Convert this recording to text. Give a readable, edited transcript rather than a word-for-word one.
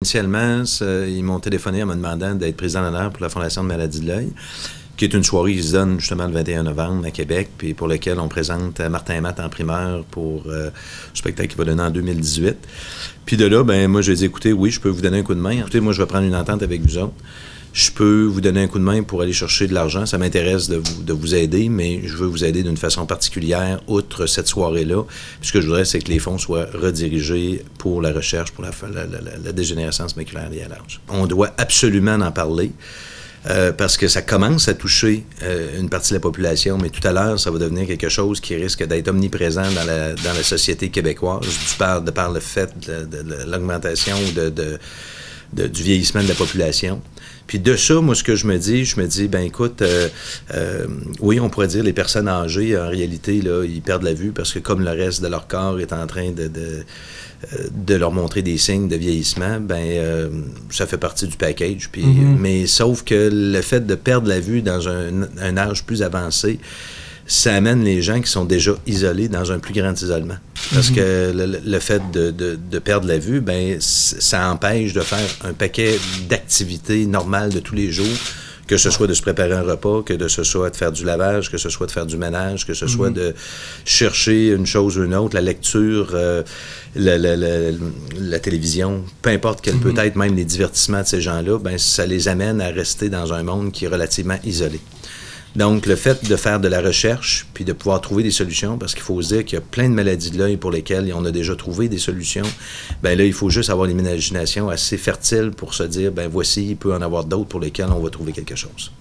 Initialement, ils m'ont téléphoné en me demandant d'être président d'honneur pour la Fondation de maladie de l'œil, qui est une soirée qui se donne justement le 21 novembre à Québec, puis pour lequel on présente Martin et Matt en primeur pour un spectacle qui va donner en 2018. Puis de là, ben moi, j'ai dit, écoutez, oui, je peux vous donner un coup de main. Écoutez, moi, je vais prendre une entente avec vous autres. Je peux vous donner un coup de main pour aller chercher de l'argent. Ça m'intéresse de vous aider, mais je veux vous aider d'une façon particulière, outre cette soirée-là. Puis ce que je voudrais, c'est que les fonds soient redirigés pour la recherche, pour la dégénérescence maculaire liée à l'âge. On doit absolument en parler. Parce que ça commence à toucher une partie de la population, mais tout à l'heure, ça va devenir quelque chose qui risque d'être omniprésent dans la société québécoise, de par le fait de l'augmentation du vieillissement de la population. Puis de ça, moi, ce que je me dis, ben écoute, oui, on pourrait dire les personnes âgées, en réalité, là, ils perdent la vue parce que comme le reste de leur corps est en train de leur montrer des signes de vieillissement, ben ça fait partie du package. Puis, mais sauf que le fait de perdre la vue dans un âge plus avancé, ça amène les gens qui sont déjà isolés dans un plus grand isolement. Parce que le fait de perdre la vue, ben ça empêche de faire un paquet d'activités normales de tous les jours, que ce soit de se préparer un repas, que ce soit de faire du lavage, que ce soit de faire du ménage, que ce soit de chercher une chose ou une autre, la lecture, la télévision, peu importe quel peut être, même les divertissements de ces gens-là, ben ça les amène à rester dans un monde qui est relativement isolé. Donc, le fait de faire de la recherche, puis de pouvoir trouver des solutions, parce qu'il faut se dire qu'il y a plein de maladies de l'œil pour lesquelles on a déjà trouvé des solutions, ben là, il faut juste avoir l'imagination assez fertile pour se dire, ben voici, il peut en avoir d'autres pour lesquelles on va trouver quelque chose.